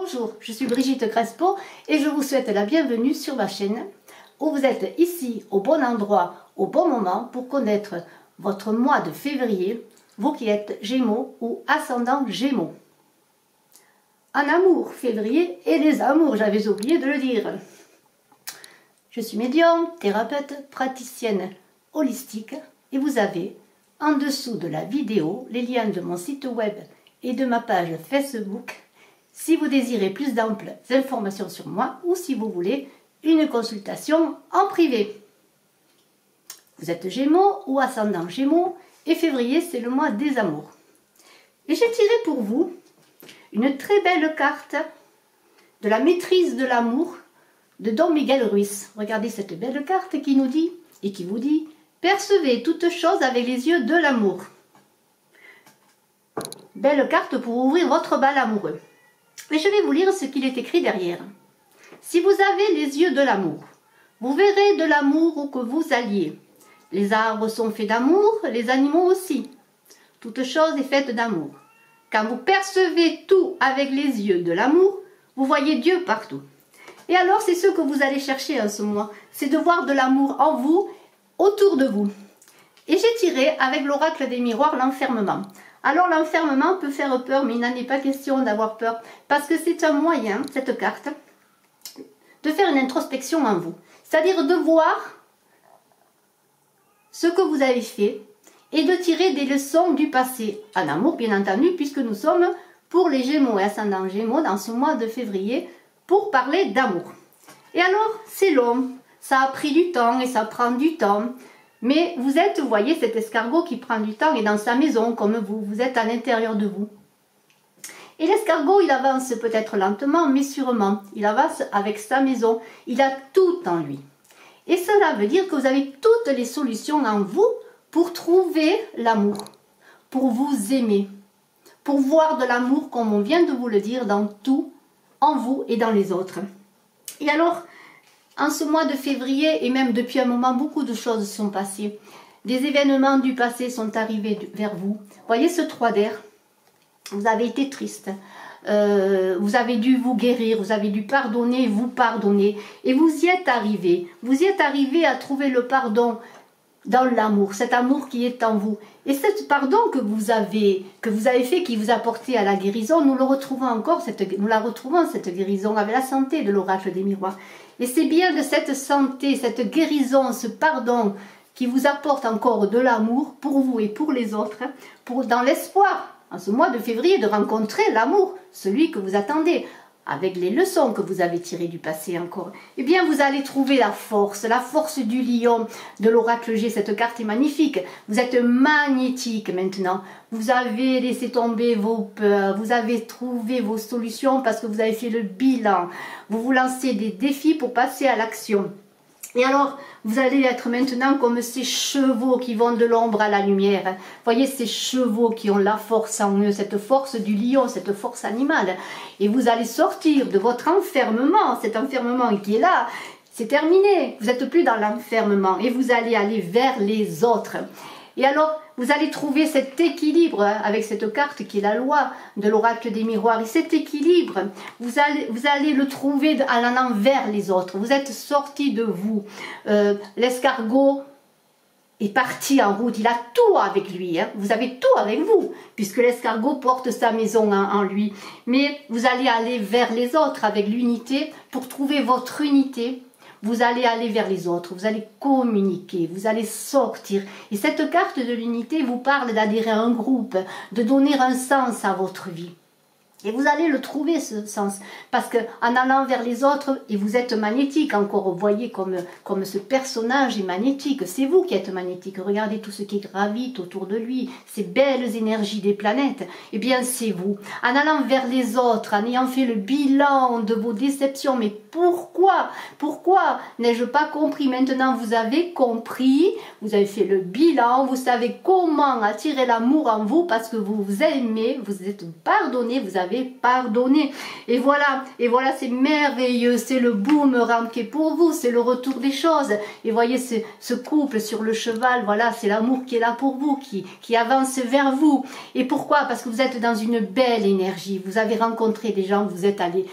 Bonjour, je suis Brigitte Crespo et je vous souhaite la bienvenue sur ma chaîne où vous êtes ici au bon endroit, au bon moment pour connaître votre mois de février, vous qui êtes Gémeaux ou ascendant Gémeaux. En amour, février et les amours, j'avais oublié de le dire. Je suis médium, thérapeute, praticienne holistique et vous avez en dessous de la vidéo les liens de mon site web et de ma page Facebook si vous désirez plus d'amples informations sur moi ou si vous voulez une consultation en privé. Vous êtes Gémeaux ou ascendant Gémeaux et février c'est le mois des amours. Et j'ai tiré pour vous une très belle carte de la maîtrise de l'amour de Don Miguel Ruiz. Regardez cette belle carte qui nous dit et qui vous dit « Percevez toutes choses avec les yeux de l'amour ». Belle carte pour ouvrir votre bal amoureux. Et je vais vous lire ce qu'il est écrit derrière. Si vous avez les yeux de l'amour, vous verrez de l'amour où que vous alliez. Les arbres sont faits d'amour, les animaux aussi. Toute chose est faite d'amour. Quand vous percevez tout avec les yeux de l'amour, vous voyez Dieu partout. Et alors c'est ce que vous allez chercher en ce mois, c'est de voir de l'amour en vous, autour de vous. Et j'ai tiré avec l'oracle des miroirs l'enfermement. Alors l'enfermement peut faire peur, mais il n'en est pas question d'avoir peur, parce que c'est un moyen, cette carte, de faire une introspection en vous. C'est-à-dire de voir ce que vous avez fait et de tirer des leçons du passé. En amour, bien entendu, puisque nous sommes pour les Gémeaux et ascendants Gémeaux dans ce mois de février pour parler d'amour. Et alors, c'est long, ça a pris du temps et ça prend du temps. Mais vous êtes, vous voyez, cet escargot qui prend du temps et dans sa maison, comme vous êtes à l'intérieur de vous. Et l'escargot, il avance peut-être lentement, mais sûrement. Il avance avec sa maison. Il a tout en lui. Et cela veut dire que vous avez toutes les solutions en vous pour trouver l'amour, pour vous aimer, pour voir de l'amour, comme on vient de vous le dire, dans tout, en vous et dans les autres. Et alors, en ce mois de février, et même depuis un moment, beaucoup de choses sont passées. Des événements du passé sont arrivés vers vous. Voyez ce 3 d'air. Vous avez été triste. Vous avez dû vous guérir. Vous avez dû pardonner, vous pardonner. Et vous y êtes arrivé. Vous y êtes arrivé à trouver le pardon dans l'amour. Cet amour qui est en vous. Et ce pardon que vous avez fait, qui vous a porté à la guérison, nous le retrouvons encore, nous la retrouvons, cette guérison, avec la santé de l'oracle des miroirs. Et c'est bien de cette santé, cette guérison, ce pardon qui vous apporte encore de l'amour pour vous et pour les autres, dans l'espoir, en ce mois de février, de rencontrer l'amour, celui que vous attendez, avec les leçons que vous avez tirées du passé encore. Eh bien, vous allez trouver la force du lion de l'oracle G. Cette carte est magnifique. Vous êtes magnétique maintenant. Vous avez laissé tomber vos peurs. Vous avez trouvé vos solutions parce que vous avez fait le bilan. Vous vous lancez des défis pour passer à l'action. Et alors, vous allez être maintenant comme ces chevaux qui vont de l'ombre à la lumière. Voyez ces chevaux qui ont la force en eux, cette force du lion, cette force animale. Et vous allez sortir de votre enfermement, cet enfermement qui est là, c'est terminé. Vous n'êtes plus dans l'enfermement et vous allez aller vers les autres. Et alors, vous allez trouver cet équilibre avec cette carte qui est la loi de l'oracle des miroirs. Et cet équilibre, vous allez le trouver en allant vers les autres. Vous êtes sorti de vous. L'escargot est parti en route. Il a tout avec lui. Hein. Vous avez tout avec vous, puisque l'escargot porte sa maison en lui. Mais vous allez aller vers les autres avec l'unité pour trouver votre unité. Vous allez aller vers les autres, vous allez communiquer, vous allez sortir. Et cette carte de l'unité vous parle d'adhérer à un groupe, de donner un sens à votre vie. Et vous allez le trouver, ce sens, parce qu'en allant vers les autres, et vous êtes magnétique encore, vous voyez comme ce personnage est magnétique, c'est vous qui êtes magnétique, regardez tout ce qui gravite autour de lui, ces belles énergies des planètes, eh bien c'est vous. En allant vers les autres, en ayant fait le bilan de vos déceptions, mais pourquoi n'ai-je pas compris? Maintenant vous avez compris, vous avez fait le bilan, vous savez comment attirer l'amour en vous, parce que vous vous aimez, vous êtes pardonné, vous avez avez pardonné. Et voilà, c'est merveilleux, c'est le boomerang qui est pour vous, c'est le retour des choses. Et voyez ce couple sur le cheval, voilà, c'est l'amour qui est là pour vous, qui avance vers vous. Et pourquoi? Parce que vous êtes dans une belle énergie, vous avez rencontré des gens, vous êtes allé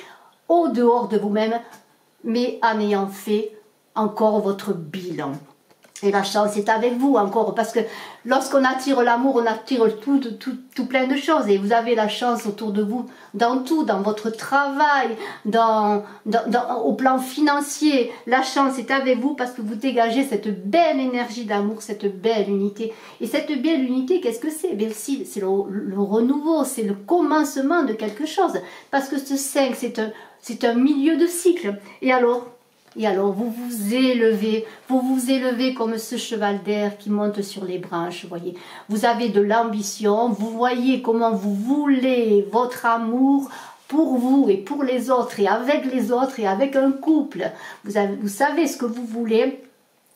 au dehors de vous-même, mais en ayant fait encore votre bilan. Et la chance est avec vous encore, parce que lorsqu'on attire l'amour, on attire tout plein de choses. Et vous avez la chance autour de vous dans tout, dans votre travail, au plan financier. La chance est avec vous parce que vous dégagez cette belle énergie d'amour, cette belle unité. Et cette belle unité, qu'est-ce que c'est? Bien si, c'est le renouveau, c'est le commencement de quelque chose. Parce que ce 5, c'est un milieu de cycle. Et alors, vous vous élevez comme ce cheval d'air qui monte sur les branches, voyez. Vous avez de l'ambition, vous voyez comment vous voulez votre amour pour vous et pour les autres, et avec les autres, et avec un couple. Vous savez ce que vous voulez,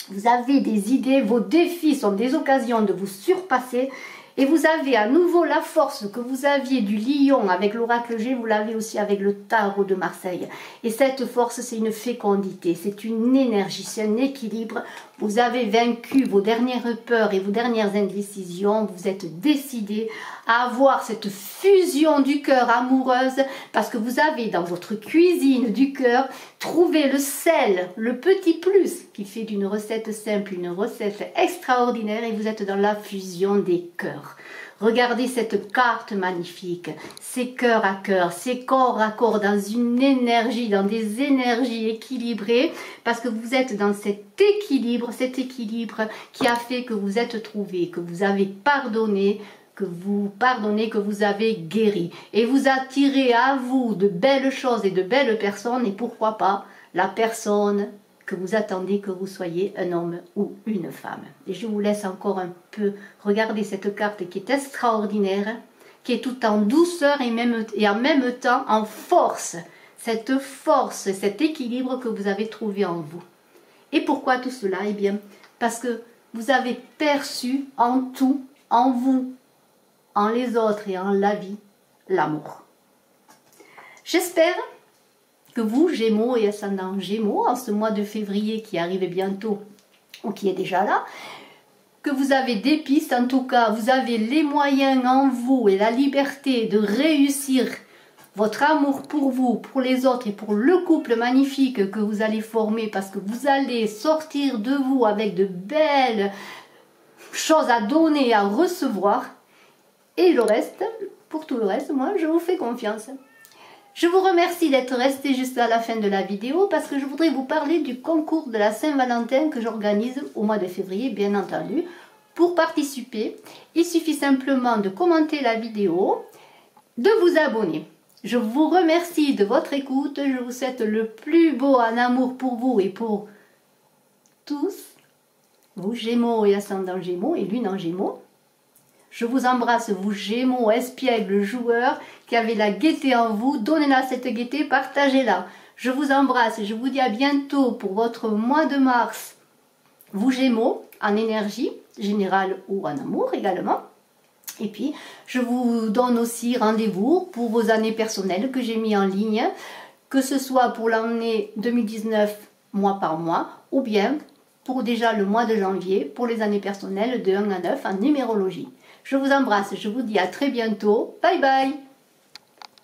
vous avez des idées, vos défis sont des occasions de vous surpasser. Et vous avez à nouveau la force que vous aviez du lion avec l'oracle G, vous l'avez aussi avec le tarot de Marseille. Et cette force, c'est une fécondité, c'est une énergie, c'est un équilibre. Vous avez vaincu vos dernières peurs et vos dernières indécisions. Vous êtes décidé à avoir cette fusion du cœur amoureuse parce que vous avez dans votre cuisine du cœur trouvé le sel, le petit plus qui fait d'une recette simple une recette extraordinaire, et vous êtes dans la fusion des cœurs. Regardez cette carte magnifique, c'est cœur à cœur, c'est corps à corps, dans une énergie, dans des énergies équilibrées, parce que vous êtes dans cet équilibre qui a fait que vous êtes trouvé, que vous avez pardonné, que vous avez guéri. Et vous attirez à vous de belles choses et de belles personnes, et pourquoi pas la personne que vous attendez que vous soyez un homme ou une femme. Et je vous laisse encore un peu regarder cette carte qui est extraordinaire, qui est tout en douceur et en même temps en force. Cette force, cet équilibre que vous avez trouvé en vous. Et pourquoi tout cela? Eh bien, parce que vous avez perçu en tout, en vous, en les autres et en la vie, l'amour. J'espère que vous, Gémeaux et ascendant Gémeaux, en ce mois de février qui arrive bientôt, ou qui est déjà là, que vous avez des pistes, en tout cas, vous avez les moyens en vous et la liberté de réussir votre amour pour vous, pour les autres et pour le couple magnifique que vous allez former, parce que vous allez sortir de vous avec de belles choses à donner et à recevoir. Et le reste, pour tout le reste, moi, je vous fais confiance. Je vous remercie d'être resté jusqu'à la fin de la vidéo parce que je voudrais vous parler du concours de la Saint-Valentin que j'organise au mois de février, bien entendu. Pour participer, il suffit simplement de commenter la vidéo, de vous abonner. Je vous remercie de votre écoute, je vous souhaite le plus beau en amour pour vous et pour tous, vous Gémeaux et ascendant Gémeaux et lune en Gémeaux. Je vous embrasse, vous Gémeaux, espiègles, joueurs, qui avez la gaieté en vous. Donnez-la cette gaieté, partagez-la. Je vous embrasse et je vous dis à bientôt pour votre mois de mars. Vous Gémeaux, en énergie générale ou en amour également. Et puis, je vous donne aussi rendez-vous pour vos années personnelles que j'ai mis en ligne, que ce soit pour l'année 2019, mois par mois, ou bien pour déjà le mois de janvier, pour les années personnelles de 1 à 9 en numérologie. Je vous embrasse, je vous dis à très bientôt. Bye bye!